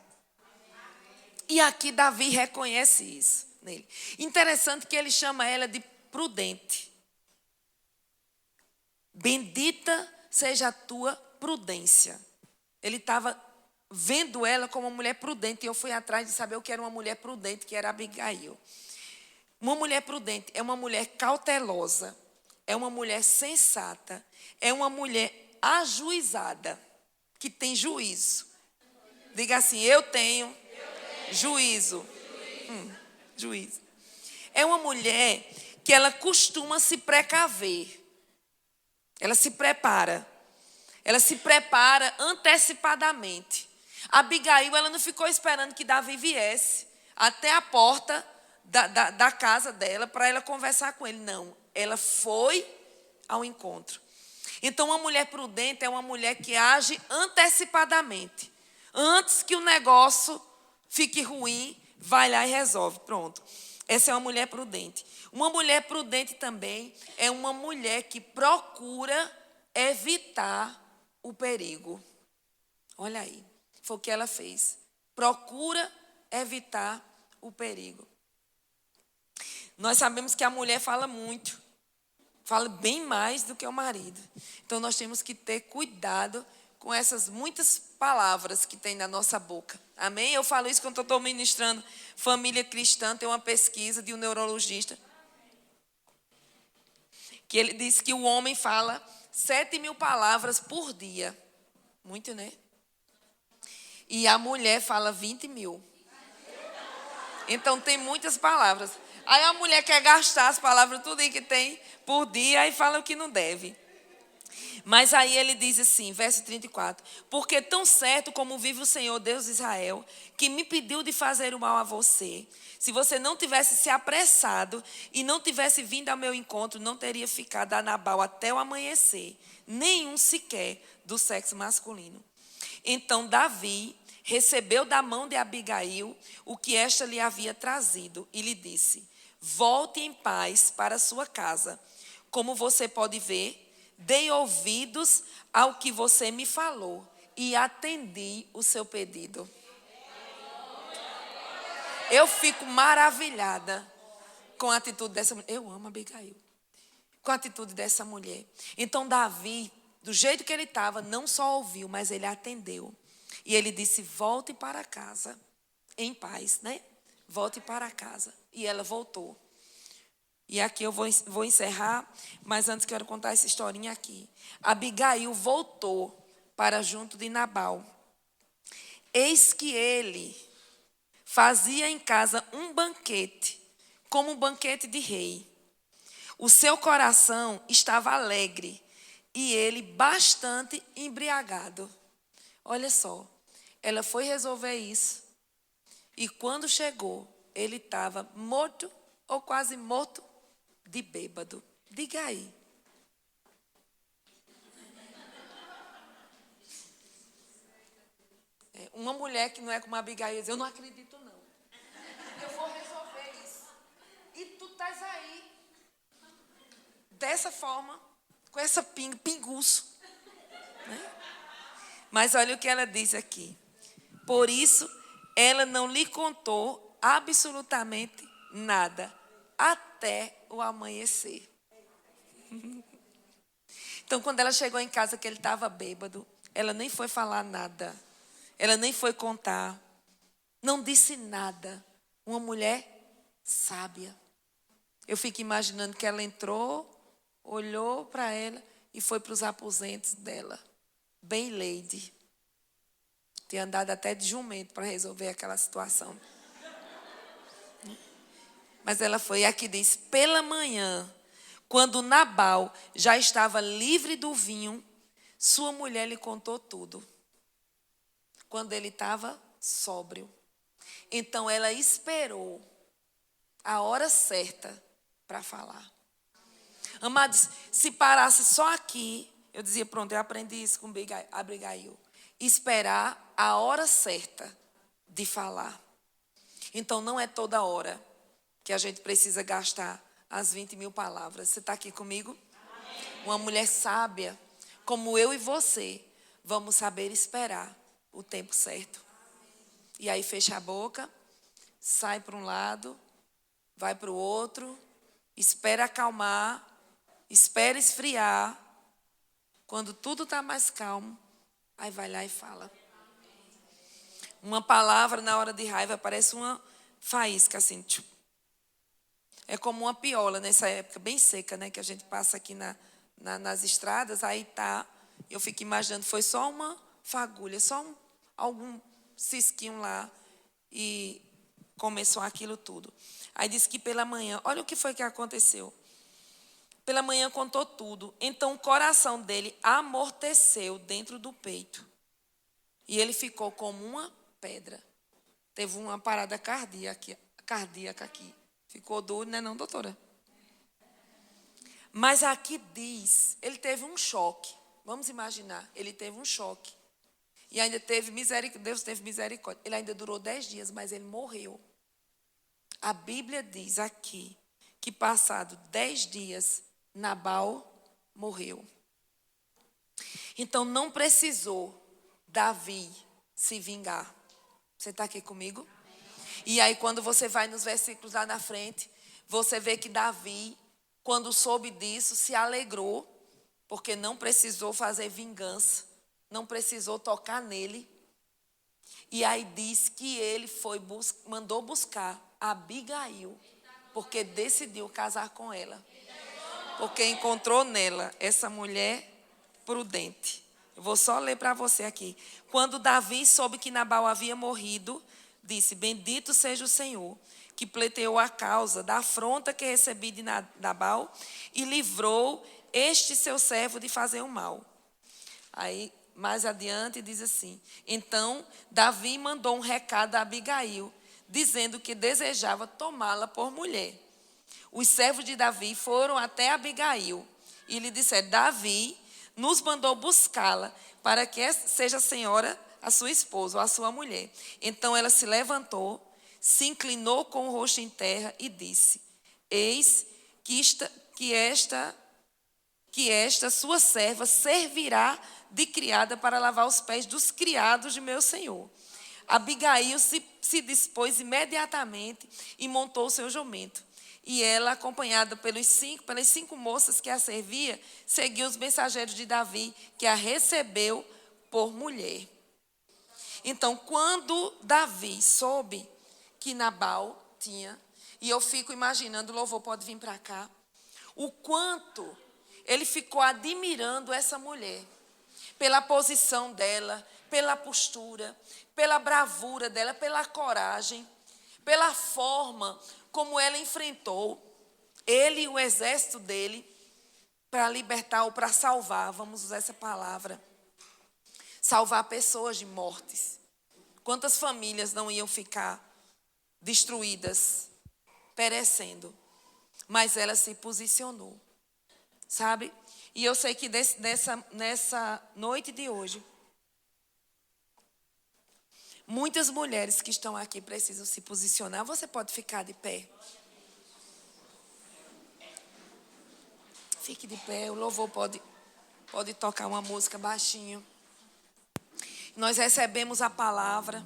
E aqui Davi reconhece isso nele. Interessante que ele chama ela de prudente. Bendita seja a tua prudência. Ele estava vendo ela como uma mulher prudente. E eu fui atrás de saber o que era uma mulher prudente, que era Abigail. Uma mulher prudente é uma mulher cautelosa. É uma mulher sensata. É uma mulher ajuizada. Que tem juízo. Diga assim, eu tenho juízo. Juízo. é uma mulher que ela costuma se precaver. Ela se prepara. Ela se prepara antecipadamente. Abigail, ela não ficou esperando que Davi viesse até a porta da casa dela para ela conversar com ele. Não, ela foi ao encontro. Então, uma mulher prudente é uma mulher que age antecipadamente. Antes que o negócio fique ruim, vai lá e resolve. Pronto. Essa é uma mulher prudente. Uma mulher prudente também é uma mulher que procura evitar o perigo. Olha aí, foi o que ela fez. Procura evitar o perigo. Nós sabemos que a mulher fala muito. Fala bem mais do que o marido. Então, nós temos que ter cuidado com essas muitas palavras que tem na nossa boca. Amém? Eu falo isso quando eu estou ministrando família cristã. Tem uma pesquisa de um neurologista que ele disse que o homem fala 7.000 palavras por dia. Muito, né? E a mulher fala 20.000. Então, tem muitas palavras. Aí a mulher quer gastar as palavras, tudo aí que tem por dia, e fala o que não deve. Mas aí ele diz assim, verso 34. Porque tão certo como vive o Senhor, Deus de Israel, que me pediu de fazer o mal a você, se você não tivesse se apressado e não tivesse vindo ao meu encontro, não teria ficado a Nabal até o amanhecer, nenhum sequer do sexo masculino. Então Davi recebeu da mão de Abigail o que esta lhe havia trazido e lhe disse: volte em paz para sua casa. Como você pode ver, dei ouvidos ao que você me falou e atendi o seu pedido. Eu fico maravilhada com a atitude dessa mulher. Eu amo Abigail. Com a atitude dessa mulher. Então Davi, do jeito que ele estava, não só ouviu, mas ele atendeu. E ele disse: volte para casa em paz, né? Volte para casa. E ela voltou. E aqui eu vou encerrar, mas antes quero contar essa historinha aqui. Abigail voltou para junto de Nabal. Eis que ele fazia em casa um banquete, como um banquete de rei. O seu coração estava alegre e ele bastante embriagado. Olha só, ela foi resolver isso. E quando chegou, ele estava morto ou quase morto de bêbado. Diga aí. Uma mulher que não é como a Abigail diz: eu não acredito não. Eu vou resolver isso. E tu estás aí. Dessa forma, com essa pinguço. Né? Mas olha o que ela diz aqui. Por isso, ela não lhe contou absolutamente nada até o amanhecer. Então, quando ela chegou em casa que ele estava bêbado, ela nem foi falar nada. Ela nem foi contar. Não disse nada. Uma mulher sábia. Eu fico imaginando que ela entrou, olhou para ela e foi para os aposentos dela. Bem lady. Tinha andado até de jumento para resolver aquela situação. Mas ela foi, e aqui diz: pela manhã, quando Nabal já estava livre do vinho, sua mulher lhe contou tudo. Quando ele estava sóbrio. Então ela esperou a hora certa para falar. Amados, se parasse só aqui, eu dizia: pronto, eu aprendi isso com Abigail. Esperar a hora certa de falar. Então não é toda hora que a gente precisa gastar as 20.000 palavras. Você está aqui comigo? Amém. Uma mulher sábia, como eu e você, vamos saber esperar o tempo certo. E aí fecha a boca, sai para um lado, vai para o outro, espera acalmar, espera esfriar. Quando tudo está mais calmo, aí vai lá e fala. Uma palavra na hora de raiva parece uma faísca assim. É como uma piola nessa época, bem seca, né? Que a gente passa aqui nas estradas, aí tá. Eu fico imaginando, foi só uma fagulha, só algum cisquinho lá. E começou aquilo tudo. Aí diz que pela manhã, olha o que foi que aconteceu. Pela manhã contou tudo. Então o coração dele amorteceu dentro do peito. E ele ficou como uma pedra. Teve uma parada cardíaca aqui. Ficou duro, né, não, doutora? Mas aqui diz, ele teve um choque. Vamos imaginar, ele teve um choque. E ainda teve misericórdia, Deus teve misericórdia. Ele ainda durou 10 dias, mas ele morreu. A Bíblia diz aqui que passado 10 dias, Nabal morreu. Então não precisou Davi se vingar. Você está aqui comigo? E aí quando você vai nos versículos lá na frente, você vê que Davi, quando soube disso, se alegrou, porque não precisou fazer vingança, não precisou tocar nele. E aí diz que ele mandou buscar Abigail, porque decidiu casar com ela. Porque encontrou nela essa mulher prudente. Eu vou só ler para você aqui. Quando Davi soube que Nabal havia morrido, disse: bendito seja o Senhor, que pleiteou a causa da afronta que recebi de Nabal e livrou este seu servo de fazer o mal. Aí, mais adiante, diz assim: então, Davi mandou um recado a Abigail, dizendo que desejava tomá-la por mulher. Os servos de Davi foram até Abigail e lhe disseram: Davi nos mandou buscá-la para que seja a senhora a sua esposa ou a sua mulher. Então ela se levantou, se inclinou com o rosto em terra e disse: eis que esta sua serva servirá de criada para lavar os pés dos criados de meu senhor. Abigail se dispôs imediatamente e montou o seu jumento. E ela, acompanhada pelas 5 moças que a servia, seguiu os mensageiros de Davi, que a recebeu por mulher. Então, quando Davi soube que Nabal tinha, e eu fico imaginando, o louvor pode vir para cá, o quanto ele ficou admirando essa mulher, pela posição dela, pela postura, pela bravura dela, pela coragem, pela forma como ela enfrentou ele e o exército dele para libertar ou para salvar, vamos usar essa palavra, salvar pessoas de mortes. Quantas famílias não iam ficar destruídas, perecendo, mas ela se posicionou, sabe? E eu sei que nessa noite de hoje, muitas mulheres que estão aqui precisam se posicionar. Você pode ficar de pé. Fique de pé. O louvor pode tocar uma música baixinho. Nós recebemos a palavra.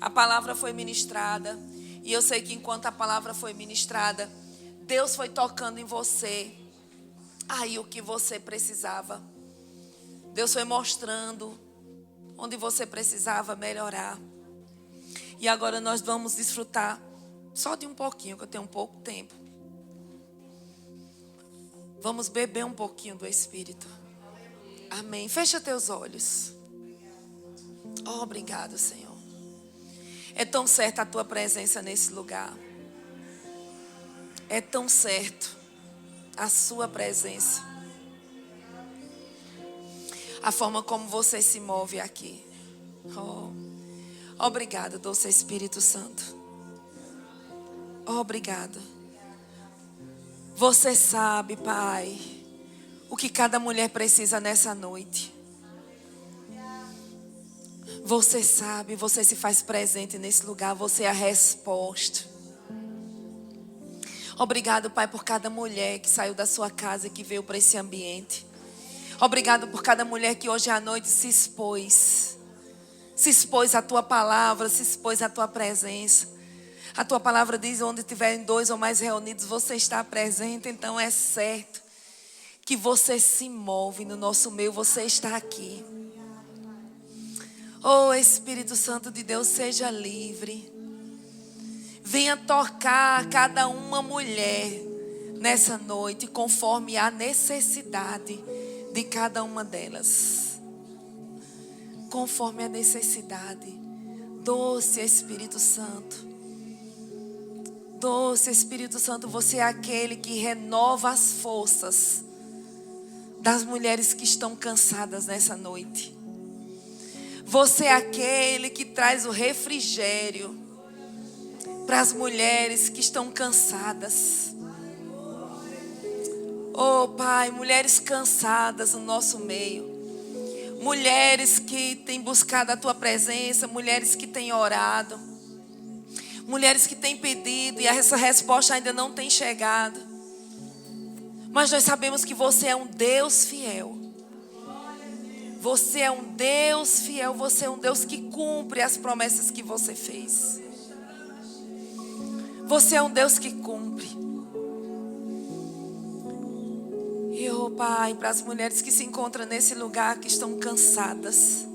A palavra foi ministrada. E eu sei que enquanto a palavra foi ministrada, Deus foi tocando em você. Aí o que você precisava. Deus foi mostrando onde você precisava melhorar. E agora nós vamos desfrutar só de um pouquinho, que eu tenho pouco tempo. Vamos beber um pouquinho do Espírito. Amém. Fecha teus olhos. Oh, obrigado, Senhor. É tão certa a tua presença nesse lugar. É tão certo a sua presença. A forma como você se move aqui. Oh. Obrigada, doce Espírito Santo. Obrigada. Você sabe, Pai, o que cada mulher precisa nessa noite. Você sabe, você se faz presente nesse lugar, você é a resposta. Obrigado, Pai, por cada mulher que saiu da sua casa e que veio para esse ambiente. Obrigado por cada mulher que hoje à noite se expôs. Se expôs à tua palavra, se expôs à tua presença. A tua palavra diz: onde tiverem 2 ou mais reunidos, você está presente. Então é certo que você se move no nosso meio, você está aqui. Oh, Espírito Santo de Deus, seja livre. Venha tocar cada uma mulher nessa noite, conforme a necessidade de cada uma delas. Conforme a necessidade. Doce Espírito Santo. Doce Espírito Santo, você é aquele que renova as forças das mulheres que estão cansadas nessa noite. Você é aquele que traz o refrigério para as mulheres que estão cansadas. Oh Pai, mulheres cansadas no nosso meio. Mulheres que têm buscado a Tua presença, mulheres que têm orado. Mulheres que têm pedido e essa resposta ainda não tem chegado. Mas nós sabemos que você é um Deus fiel. Você é um Deus fiel, você é um Deus que cumpre as promessas que você fez. Você é um Deus que cumpre. E oh Pai, para as mulheres que se encontram nesse lugar, que estão cansadas,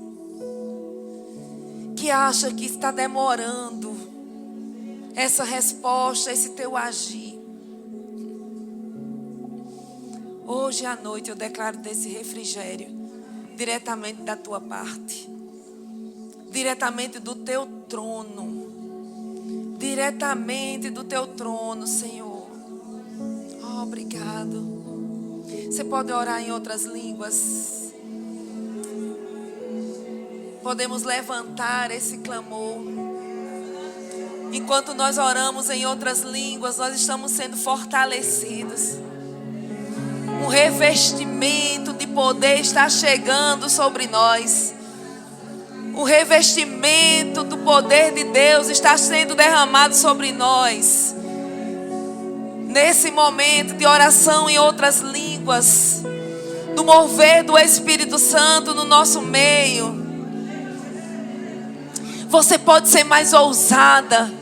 que acham que está demorando essa resposta, esse teu agir. Hoje à noite eu declaro desse refrigério diretamente da tua parte, diretamente do teu trono, diretamente do teu trono, Senhor. Oh, obrigado. Você pode orar em outras línguas. Podemos levantar esse clamor. Enquanto nós oramos em outras línguas, nós estamos sendo fortalecidos. Um revestimento de poder está chegando sobre nós. O revestimento do poder de Deus está sendo derramado sobre nós. Nesse momento de oração em outras línguas, do mover do Espírito Santo no nosso meio, você pode ser mais ousada.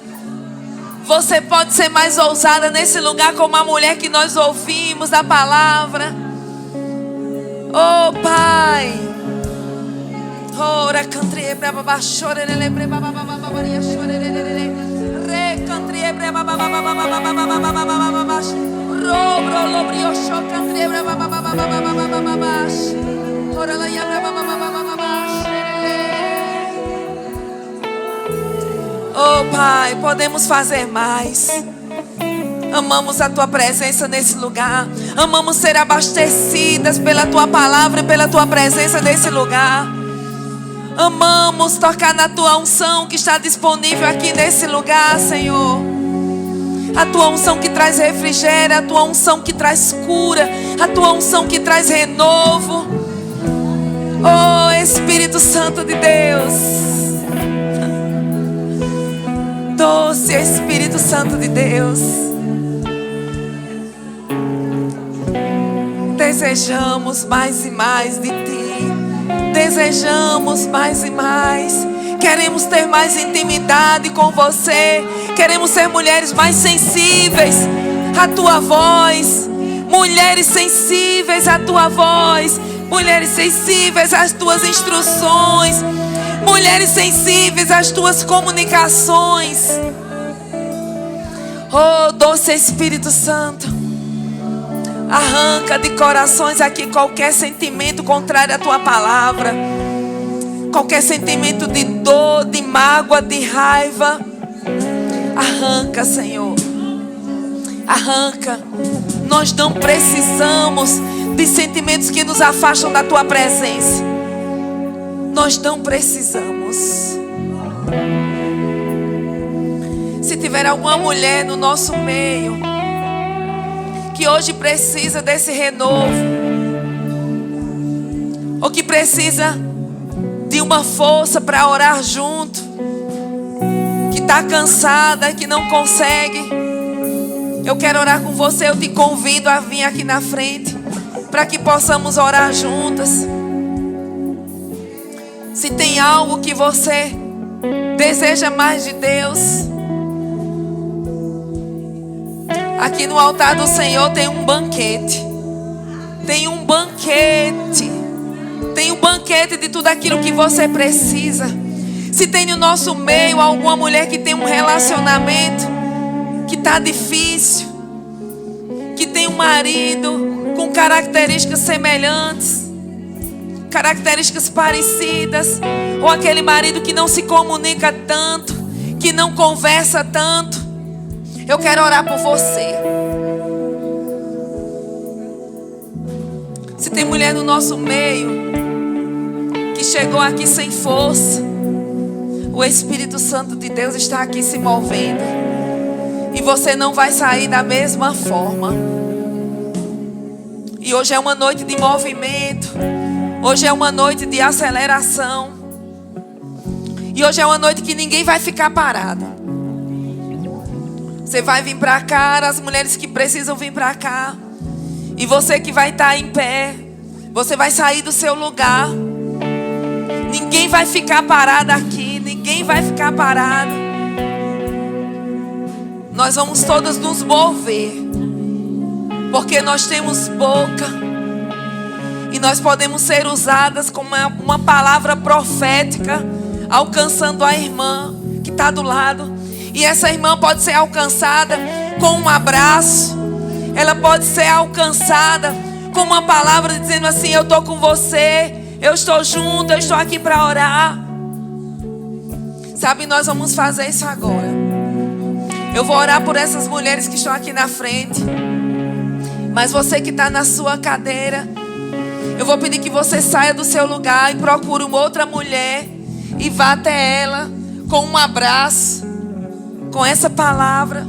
Você pode ser mais ousada nesse lugar como a mulher que nós ouvimos a palavra. Oh Pai. Ora cantriebra baba chorerele baba baba babaria chorerele. Re cantriebra baba baba baba. Robro lobrio cho cantriebra baba baba. Ora la yabra baba baba. Oh Pai, podemos fazer mais. Amamos a Tua presença nesse lugar. Amamos ser abastecidas pela Tua palavra e pela Tua presença nesse lugar. Amamos tocar na Tua unção que está disponível aqui nesse lugar, Senhor. A Tua unção que traz refrigério, a Tua unção que traz cura, a Tua unção que traz renovo. Oh Espírito Santo de Deus. Doce Espírito Santo de Deus, desejamos mais e mais de Ti. Desejamos mais e mais. Queremos ter mais intimidade com Você. Queremos ser mulheres mais sensíveis à Tua voz. Mulheres sensíveis à Tua voz. Mulheres sensíveis às Tuas instruções. Mulheres sensíveis às Tuas comunicações. Oh, doce Espírito Santo, arranca de corações aqui qualquer sentimento contrário à Tua palavra. Qualquer sentimento de dor, de mágoa, de raiva. Arranca, Senhor. Arranca. Nós não precisamos de sentimentos que nos afastam da Tua presença. Nós não precisamos. Se tiver alguma mulher no nosso meio que hoje precisa desse renovo, ou que precisa de uma força para orar junto, que está cansada, que não consegue, eu quero orar com você. Eu te convido a vir aqui na frente para que possamos orar juntas. Se tem algo que você deseja mais de Deus, aqui no altar do Senhor tem um banquete. Tem um banquete. Tem um banquete de tudo aquilo que você precisa. Se tem no nosso meio alguma mulher que tem um relacionamento que está difícil, que tem um marido com características semelhantes, características parecidas, ou aquele marido que não se comunica tanto, que não conversa tanto, Eu quero orar por você. Se tem mulher no nosso meio que chegou aqui sem força, o Espírito Santo de Deus está aqui se movendo. E você não vai sair da mesma forma. E hoje é uma noite de movimento. Hoje é uma noite de aceleração. E hoje é uma noite que ninguém vai ficar parado. Você vai vir para cá, as mulheres que precisam vir para cá. E você que vai estar em pé, você vai sair do seu lugar. Ninguém vai ficar parado aqui. Ninguém vai ficar parado. Nós vamos todas nos mover. Porque nós temos boca. E nós podemos ser usadas como uma palavra profética, alcançando a irmã que está do lado. E essa irmã pode ser alcançada com um abraço. Ela pode ser alcançada com uma palavra dizendo assim: eu estou com você, eu estou junto, eu estou aqui para orar. Sabe, nós vamos fazer isso agora. Eu vou orar por essas mulheres que estão aqui na frente. Mas você que está na sua cadeira, eu vou pedir que você saia do seu lugar e procure uma outra mulher e vá até ela com um abraço, com essa palavra.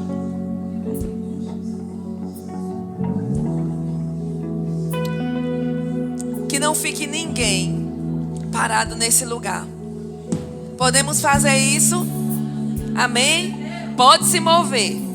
Que não fique ninguém parado nesse lugar. Podemos fazer isso? Amém? Pode se mover.